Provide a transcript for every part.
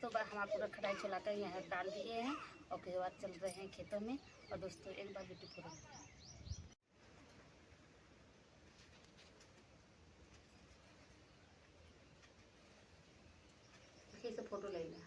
दोस्तों हम पूरा कढ़ाई चलाकर यहाँ डाल दिए हैं और उसके बाद चल रहे हैं खेतों में। और दोस्तों एक बार ब्यूटीफुल से फोटो लेना।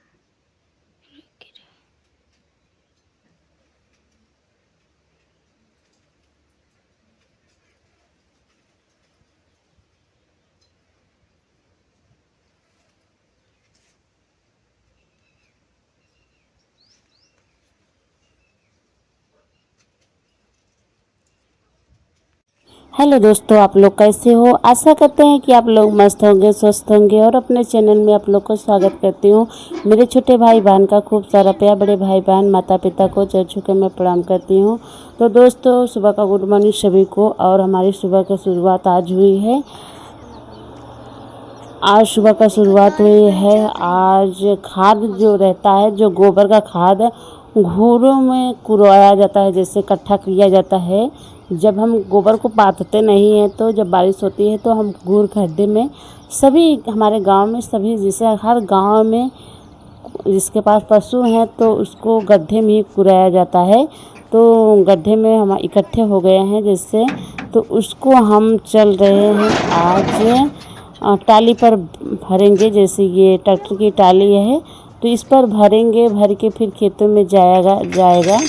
हेलो दोस्तों, आप लोग कैसे हो? आशा करते हैं कि आप लोग मस्त होंगे, स्वस्थ होंगे। और अपने चैनल में आप लोग को स्वागत करती हूँ। मेरे छोटे भाई बहन का खूब सारा प्यार, बड़े भाई बहन माता पिता को चढ़ चुके मैं प्रणाम करती हूँ। तो दोस्तों सुबह का गुड मॉर्निंग सभी को। और हमारी सुबह की शुरुआत आज हुई है। आज सुबह का शुरुआत हुई है। आज खाद जो रहता है, जो गोबर का खाद घूरों में कुड़ाया जाता है, जैसे इकट्ठा किया जाता है। जब हम गोबर को पाथते नहीं हैं तो जब बारिश होती है तो हम घूर गड्ढे में, सभी हमारे गांव में सभी, जैसे हर गांव में जिसके पास पशु हैं तो उसको गड्ढे में ही कुड़ाया जाता है। तो गड्ढे में हम इकट्ठे हो गए हैं जैसे, तो उसको हम चल रहे हैं आज टाली पर भरेंगे। जैसे ये ट्रैक्टर की टाली है तो इस पर भरेंगे, भर के फिर खेतों में जाएगा।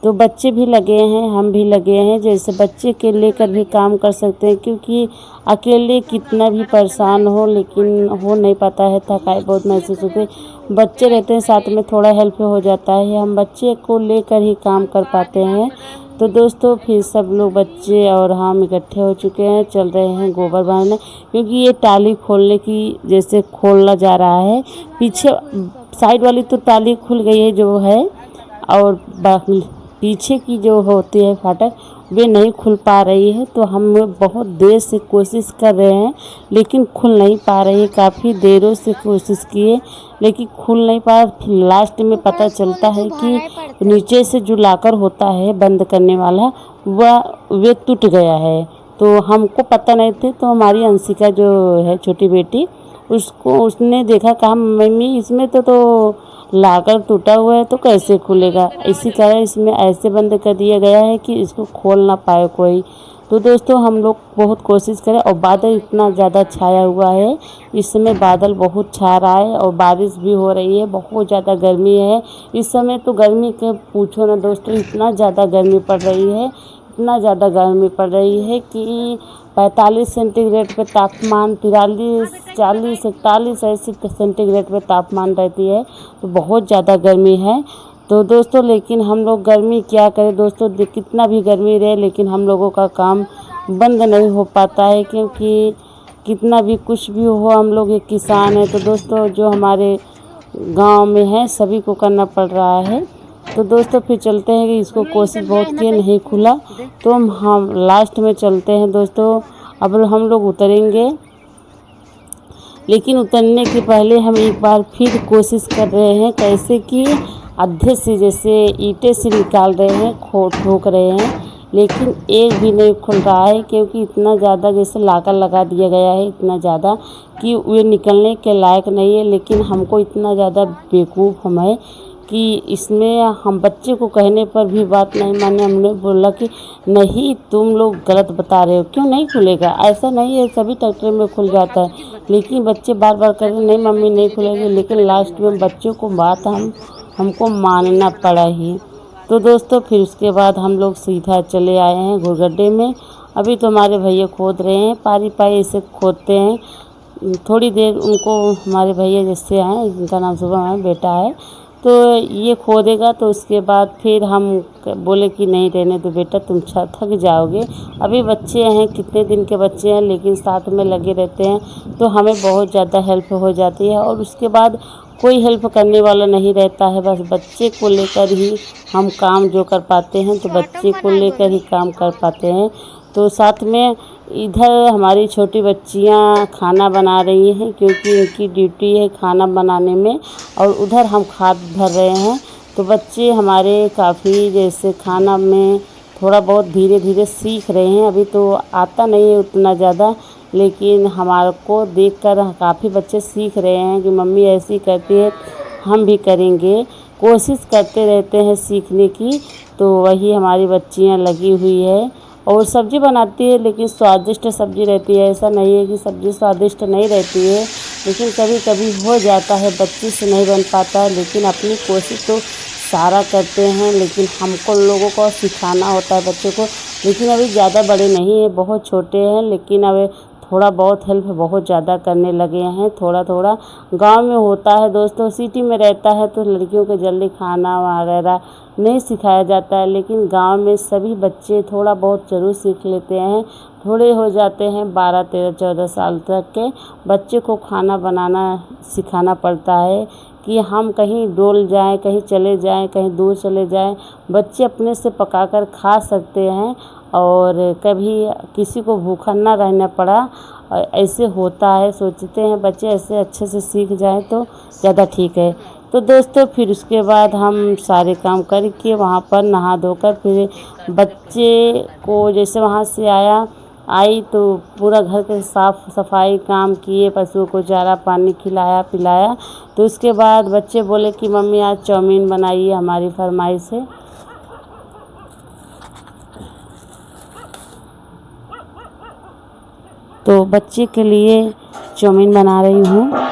तो बच्चे भी लगे हैं, हम भी लगे हैं। जैसे बच्चे के लेकर भी काम कर सकते हैं, क्योंकि अकेले कितना भी परेशान हो लेकिन हो नहीं पाता है, थकाई बहुत महसूस होती है। बच्चे रहते हैं साथ में, थोड़ा हेल्प हो जाता है, हम बच्चे को लेकर ही काम कर पाते हैं। तो दोस्तों फिर सब लोग बच्चे और हम इकट्ठे हो चुके हैं, चल रहे हैं गोबर भरने, क्योंकि ये टाली खोलने की जैसे खोलना जा रहा है। पीछे साइड वाली तो टाली खुल गई है जो है, और पीछे की जो होती है फाटक वे नहीं खुल पा रही है। तो हम बहुत देर से कोशिश कर रहे हैं लेकिन खुल नहीं पा रही है। काफ़ी देरों से कोशिश किए लेकिन खुल नहीं पाया। फिर लास्ट में पता चलता है कि नीचे से जो लाकर होता है बंद करने वाला वे टूट गया है। तो हमको पता नहीं थे, तो हमारी अंशिका जो है छोटी बेटी, उसने देखा, कहा मम्मी इसमें तो लाकर टूटा हुआ है तो कैसे खुलेगा। इसी कारण इसमें ऐसे बंद कर दिया गया है कि इसको खोल ना पाए कोई। तो दोस्तों हम लोग बहुत कोशिश करें। और बादल इतना ज़्यादा छाया हुआ है, इस समय बादल बहुत छा रहा है और बारिश भी हो रही है। बहुत ज़्यादा गर्मी है इस समय, तो गर्मी के पूछो ना दोस्तों, इतना ज़्यादा गर्मी पड़ रही है, इतना ज़्यादा गर्मी पड़ रही है कि 45 सेंटीग्रेड पे तापमान, 43, 40, 41 ऐसे सेंटीग्रेड पे तापमान रहती है। तो बहुत ज़्यादा गर्मी है। तो दोस्तों लेकिन हम लोग गर्मी क्या करें दोस्तों, कितना भी गर्मी रहे लेकिन हम लोगों का काम बंद नहीं हो पाता है, क्योंकि कितना भी कुछ भी हो हम लोग एक किसान हैं। तो दोस्तों जो हमारे गांव में है सभी को करना पड़ रहा है। तो दोस्तों फिर चलते हैं कि इसको कोशिश बहुत की नहीं खुला, तो हम लास्ट में चलते हैं दोस्तों। अब हम लोग उतरेंगे, लेकिन उतरने के पहले हम एक बार फिर कोशिश कर रहे हैं, कैसे कि आधे से जैसे ईंटें से निकाल रहे हैं, ठोक रहे हैं, लेकिन एक भी नहीं खुल रहा है, क्योंकि इतना ज़्यादा जैसे लाकर लगा दिया गया है, इतना ज़्यादा कि वे निकलने के लायक नहीं है। लेकिन हमको इतना ज़्यादा बेवकूफ़ हम है कि इसमें हम बच्चे को कहने पर भी बात नहीं माने। हमने बोला कि नहीं तुम लोग गलत बता रहे हो, क्यों नहीं खुलेगा, ऐसा नहीं है, सभी ट्रैक्टर में खुल जाता है। लेकिन बच्चे बार बार कह रहे नहीं मम्मी नहीं खुलेगी। लेकिन लास्ट में बच्चों को बात हमको मानना पड़ा ही। तो दोस्तों फिर उसके बाद हम लोग सीधा चले आए हैं घुरगड्ढे में। अभी तो हमारे भैया खोद रहे हैं, पारी ऐसे खोदते हैं। थोड़ी देर उनको, हमारे भैया जैसे हैं, इनका नाम शुभम है, बेटा है, तो ये खोदेगा। तो उसके बाद फिर हम बोले कि नहीं रहने दो बेटा, तुम थक जाओगे। अभी बच्चे हैं, कितने दिन के बच्चे हैं, लेकिन साथ में लगे रहते हैं तो हमें बहुत ज़्यादा हेल्प हो जाती है। और उसके बाद कोई हेल्प करने वाला नहीं रहता है, बस बच्चे को लेकर ही हम काम जो कर पाते हैं, तो बच्चे को लेकर ही काम कर पाते हैं। तो साथ में इधर हमारी छोटी बच्चियां खाना बना रही हैं, क्योंकि उनकी ड्यूटी है खाना बनाने में, और उधर हम खाद भर रहे हैं। तो बच्चे हमारे काफ़ी जैसे खाना में थोड़ा बहुत धीरे धीरे सीख रहे हैं। अभी तो आता नहीं है उतना ज़्यादा, लेकिन हमारे को देखकर काफ़ी बच्चे सीख रहे हैं कि मम्मी ऐसी करती है, हम भी करेंगे। कोशिश करते रहते हैं सीखने की, तो वही हमारी बच्चियाँ लगी हुई है और सब्ज़ी बनाती है, लेकिन स्वादिष्ट सब्ज़ी रहती है। ऐसा नहीं है कि सब्ज़ी स्वादिष्ट नहीं रहती है, लेकिन कभी कभी हो जाता है बच्चे से नहीं बन पाता है, लेकिन अपनी कोशिश तो सारा करते हैं। लेकिन हमको लोगों को सिखाना होता है बच्चों को। लेकिन अभी ज़्यादा बड़े नहीं हैं, बहुत छोटे हैं, लेकिन अब थोड़ा बहुत हेल्प बहुत ज़्यादा करने लगे हैं। थोड़ा थोड़ा गांव में होता है दोस्तों, सिटी में रहता है तो लड़कियों को जल्दी खाना वगैरह नहीं सिखाया जाता है, लेकिन गांव में सभी बच्चे थोड़ा बहुत ज़रूर सीख लेते हैं। थोड़े हो जाते हैं 12, 13, 14 साल तक के बच्चे को खाना बनाना सिखाना पड़ता है कि हम कहीं डोल जाएं, कहीं चले जाएं, कहीं दूर चले जाएं, बच्चे अपने से पकाकर खा सकते हैं और कभी किसी को भूखा ना रहना पड़ा। ऐसे होता है, सोचते हैं बच्चे ऐसे अच्छे से सीख जाएं तो ज़्यादा ठीक है। तो दोस्तों फिर उसके बाद हम सारे काम करके वहाँ पर नहा धोकर फिर बच्चे को जैसे वहाँ से आई तो पूरा घर के साफ़ सफाई काम किए, पशुओं को चारा पानी खिलाया पिलाया। तो उसके बाद बच्चे बोले कि मम्मी आज चाउमीन बनाइए, हमारी फरमाइश है। तो बच्चे के लिए चाउमीन बना रही हूँ।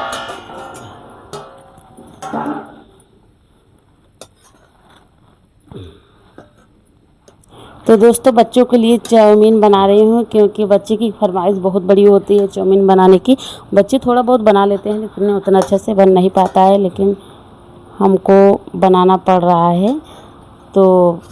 तो दोस्तों बच्चों के लिए चाउमीन बना रही हूँ, क्योंकि बच्चे की फरमाइश बहुत बड़ी होती है चाउमीन बनाने की। बच्चे थोड़ा बहुत बना लेते हैं, लेकिन उतना अच्छे से बन नहीं पाता है, लेकिन हमको बनाना पड़ रहा है। तो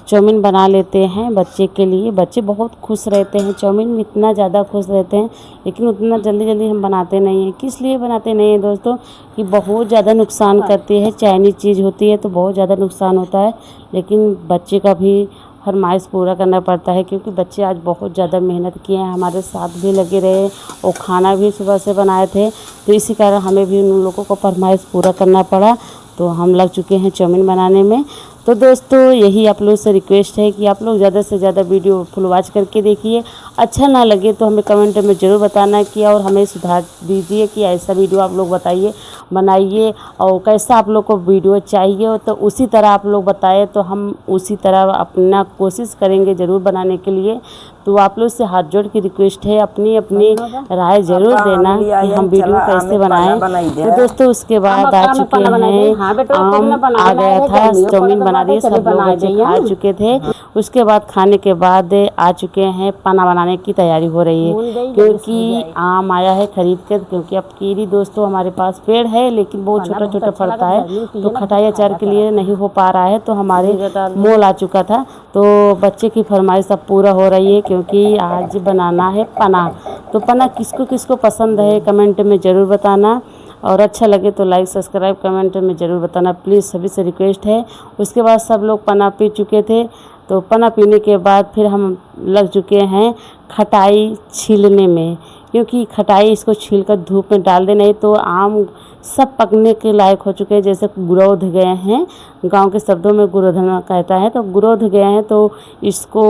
चाउमीन बना लेते हैं बच्चे के लिए। बच्चे बहुत खुश रहते हैं, चाउमीन में इतना ज़्यादा खुश रहते हैं, लेकिन उतना जल्दी जल्दी हम बनाते नहीं हैं। किस लिए बनाते नहीं हैं दोस्तों, कि बहुत ज़्यादा नुकसान करती है। चाइनीज़ चीज़ होती है तो बहुत ज़्यादा नुकसान होता है, लेकिन बच्चे का भी फरमाइश पूरा करना पड़ता है, क्योंकि बच्चे आज बहुत ज़्यादा मेहनत किए हैं, हमारे साथ भी लगे रहे और खाना भी सुबह से बनाए थे। तो इसी कारण हमें भी उन लोगों को फरमाइश पूरा करना पड़ा। तो हम लग चुके हैं चाउमीन बनाने में। तो दोस्तों यही आप लोग से रिक्वेस्ट है कि आप लोग ज़्यादा से ज़्यादा वीडियो फुल वॉच करके देखिए। अच्छा ना लगे तो हमें कमेंट में ज़रूर बताना कि, और हमें सुधार दीजिए कि ऐसा वीडियो आप लोग बताइए बनाइए, और कैसा आप लोग को वीडियो चाहिए तो उसी तरह आप लोग बताएं, तो हम उसी तरह अपना कोशिश करेंगे ज़रूर बनाने के लिए। तो आप लोग से हाथ जोड़ की रिक्वेस्ट है, अपनी अपनी राय ज़रूर देना कि हम वीडियो कैसे बनाएं। तो दोस्तों उसके बाद आ चुके हैं, आम आ गया था, चाउमीन बना दिए, सब लोग बच्चे खा चुके थे। उसके बाद खाने के बाद आ चुके हैं, पाना बनाने की तैयारी हो रही है, क्योंकि आम आया है खरीद कर। क्योंकि अब कीरी दोस्तों हमारे पास पेड़ है, लेकिन बहुत छोटा छोटा फलता है, तो खटाई अचार के लिए नहीं हो पा रहा है, तो हमारे मोल आ चुका था। तो बच्चे की फरमाइश अब पूरा हो रही है, क्योंकि आज बनाना है पना। तो पना किसको किसको पसंद है कमेंट में ज़रूर बताना, और अच्छा लगे तो लाइक सब्सक्राइब कमेंट में ज़रूर बताना प्लीज़, सभी से रिक्वेस्ट है। उसके बाद सब लोग पना पी चुके थे, तो पना पीने के बाद फिर हम लग चुके हैं खटाई छीलने में, क्योंकि खटाई इसको छीलकर धूप में डाल दे, नहीं तो आम सब पकने के लायक हो चुके हैं, जैसे गुरोध गए हैं, गांव के शब्दों में गुरोधना कहता है, तो गुरोध गए हैं। तो इसको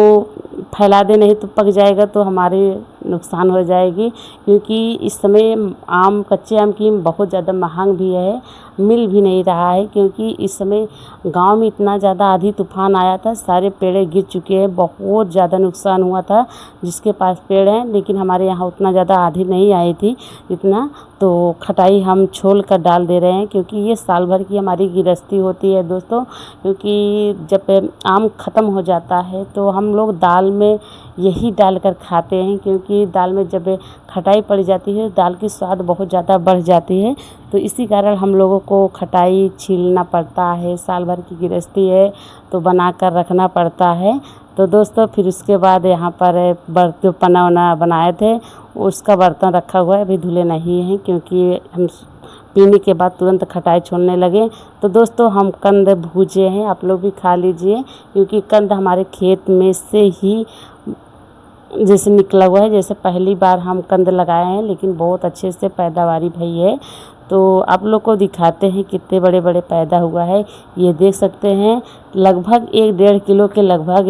फैला दे, नहीं तो पक जाएगा तो हमारे नुकसान हो जाएगी। क्योंकि इस समय आम कच्चे आम की बहुत ज़्यादा महंग भी है, मिल भी नहीं रहा है, क्योंकि इस समय गांव में इतना ज़्यादा आंधी तूफान आया था, सारे पेड़ गिर चुके हैं, बहुत ज़्यादा नुकसान हुआ था जिसके पास पेड़ हैं। लेकिन हमारे यहाँ उतना ज़्यादा आंधी नहीं आई थी इतना, तो खटाई हम छोल कर डाल दे रहे हैं, क्योंकि ये साल भर की हमारी गृहस्थी होती है दोस्तों। क्योंकि जब आम ख़त्म हो जाता है तो हम लोग दाल में यही डालकर खाते हैं, क्योंकि दाल में जब खटाई पड़ जाती है दाल की स्वाद बहुत ज़्यादा बढ़ जाती है। तो इसी कारण हम लोगों को खटाई छीलना पड़ता है, साल भर की गृहस्थी है तो बना कर रखना पड़ता है। तो दोस्तों फिर उसके बाद यहाँ पर बर्तन पना वना बनाए थे, उसका बर्तन रखा हुआ है, अभी धुले नहीं हैं, क्योंकि हम पीने के बाद तुरंत खटाई छोड़ने लगे। तो दोस्तों हम कंद भूजे हैं, आप लोग भी खा लीजिए, क्योंकि कंद हमारे खेत में से ही जैसे निकला हुआ है, जैसे पहली बार हम कंद लगाए हैं, लेकिन बहुत अच्छे से पैदावारी भई है। तो आप लोग को दिखाते हैं कितने बड़े बड़े पैदा हुआ है, ये देख सकते हैं, लगभग 1-1.5 किलो के लगभग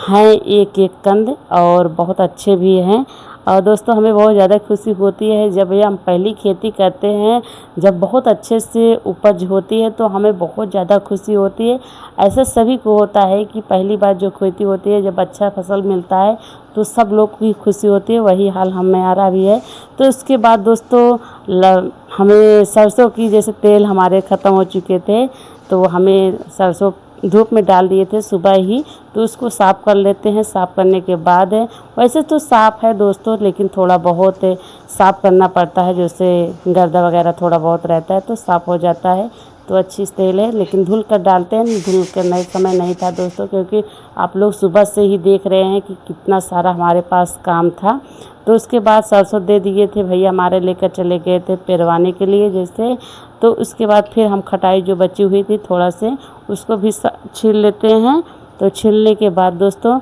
हैं एक एक कंद, और बहुत अच्छे भी हैं। और दोस्तों हमें बहुत ज़्यादा खुशी होती है जब ये हम पहली खेती करते हैं, जब बहुत अच्छे से उपज होती है तो हमें बहुत ज़्यादा खुशी होती है। ऐसा सभी को होता है कि पहली बार जो खेती होती है, जब अच्छा फसल मिलता है तो सब लोग की खुशी होती है। वही हाल हमारा भी है। तो उसके बाद दोस्तों हमें सरसों की जैसे तेल हमारे ख़त्म हो चुके थे, तो हमें सरसों धूप में डाल दिए थे सुबह ही, तो उसको साफ़ कर लेते हैं। साफ़ करने के बाद वैसे तो साफ़ है दोस्तों, लेकिन थोड़ा बहुत साफ़ करना पड़ता है, जैसे गर्दा वगैरह थोड़ा बहुत रहता है तो साफ़ हो जाता है। तो अच्छी तेल है, लेकिन धुल कर डालते हैं। धुल कर नहीं समय नहीं था दोस्तों, क्योंकि आप लोग सुबह से ही देख रहे हैं कि कितना सारा हमारे पास काम था। तो उसके बाद सरसों दे दिए थे, भैया हमारे लेकर चले गए थे पेरवाने के लिए जैसे। तो उसके बाद फिर हम खटाई जो बची हुई थी थोड़ा से उसको भी छील लेते हैं। तो छीलने के बाद दोस्तों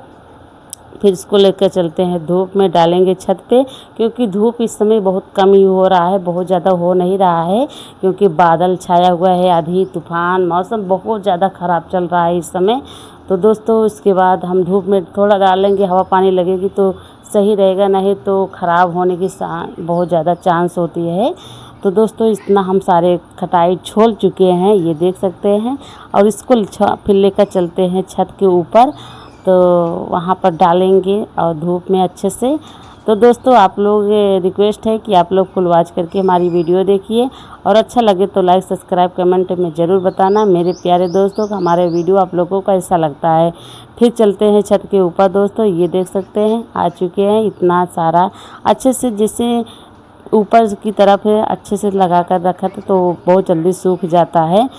फिर इसको लेकर चलते हैं धूप में डालेंगे छत पे, क्योंकि धूप इस समय बहुत कम ही हो रहा है, बहुत ज़्यादा हो नहीं रहा है, क्योंकि बादल छाया हुआ है, आंधी तूफान, मौसम बहुत ज़्यादा ख़राब चल रहा है इस समय। तो दोस्तों उसके बाद हम धूप में थोड़ा डालेंगे, हवा पानी लगेगी तो सही रहेगा, नहीं तो ख़राब होने की बहुत ज़्यादा चांस होती है। तो दोस्तों इतना हम सारे खटाई छोल चुके हैं, ये देख सकते हैं। और इसको फिर लेकर चलते हैं छत के ऊपर, तो वहाँ पर डालेंगे और धूप में अच्छे से। तो दोस्तों आप लोग रिक्वेस्ट है कि आप लोग फुल वॉच करके हमारी वीडियो देखिए, और अच्छा लगे तो लाइक सब्सक्राइब कमेंट में ज़रूर बताना मेरे प्यारे दोस्तों, हमारे वीडियो आप लोगों को कैसा लगता है। फिर चलते हैं छत के ऊपर दोस्तों, ये देख सकते हैं आ चुके हैं इतना सारा अच्छे से, जैसे ऊपर की तरफ है अच्छे से लगा कर रखा था तो बहुत जल्दी सूख जाता है।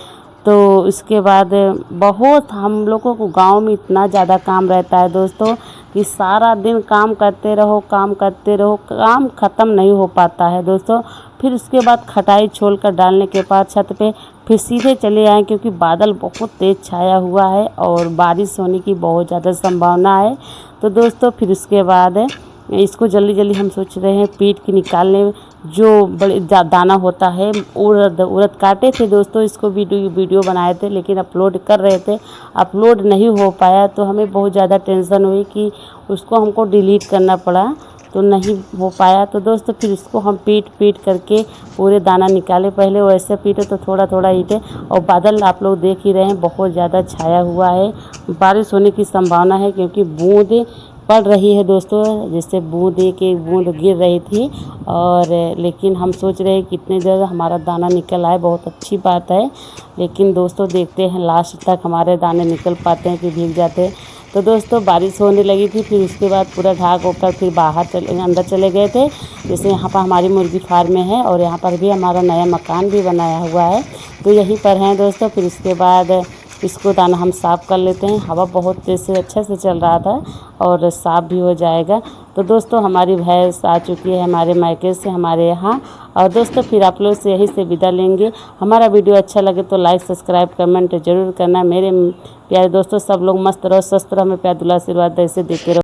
तो इसके बाद बहुत हम लोगों को गांव में इतना ज़्यादा काम रहता है दोस्तों कि सारा दिन काम करते रहो, काम करते रहो, काम ख़त्म नहीं हो पाता है दोस्तों। फिर उसके बाद खटाई छोल कर डालने के बाद छत पे फिर सीधे चले आए, क्योंकि बादल बहुत तेज़ छाया हुआ है और बारिश होने की बहुत ज़्यादा संभावना है। तो दोस्तों फिर उसके बाद इसको जल्दी जल्दी हम सोच रहे हैं पीट के निकालने, जो बड़े दाना होता है। उड़द काटे थे दोस्तों, इसको वीडियो बनाए थे, लेकिन अपलोड कर रहे थे, अपलोड नहीं हो पाया, तो हमें बहुत ज़्यादा टेंशन हुई कि उसको हमको डिलीट करना पड़ा, तो नहीं हो पाया। तो दोस्तों फिर इसको हम पीट करके पूरे दाना निकाले। पहले वैसे पीटे तो थोड़ा थोड़ा ईटे, और बादल आप लोग देख ही रहे हैं बहुत ज़्यादा छाया हुआ है, बारिश होने की संभावना है, क्योंकि बूँद पड़ रही है दोस्तों, जैसे बूँद एक एक बूँद गिर रही थी। और लेकिन हम सोच रहे हैं कितने जगह हमारा दाना निकल आए, बहुत अच्छी बात है। लेकिन दोस्तों देखते हैं लास्ट तक हमारे दाने निकल पाते हैं कि भीग जाते हैं। तो दोस्तों बारिश होने लगी थी, फिर उसके बाद पूरा ढाक होकर फिर अंदर चले गए थे। जैसे यहाँ पर हमारी मुर्गी फार्म में है, और यहाँ पर भी हमारा नया मकान भी बनाया हुआ है, तो यहीं पर हैं दोस्तों। फिर उसके बाद इसको दाना हम साफ़ कर लेते हैं, हवा बहुत तेज़ से अच्छा से चल रहा था और साफ़ भी हो जाएगा। तो दोस्तों हमारी भैंस आ चुकी है हमारे मायके से हमारे यहाँ। और दोस्तों फिर आप लोग से यहीं से विदा लेंगे। हमारा वीडियो अच्छा लगे तो लाइक सब्सक्राइब कमेंट जरूर करना मेरे प्यारे दोस्तों। सब लोग मस्त रहो, स्वस्थ रहो, हमें प्यार दुला आशीर्वाद ऐसे देते रहो।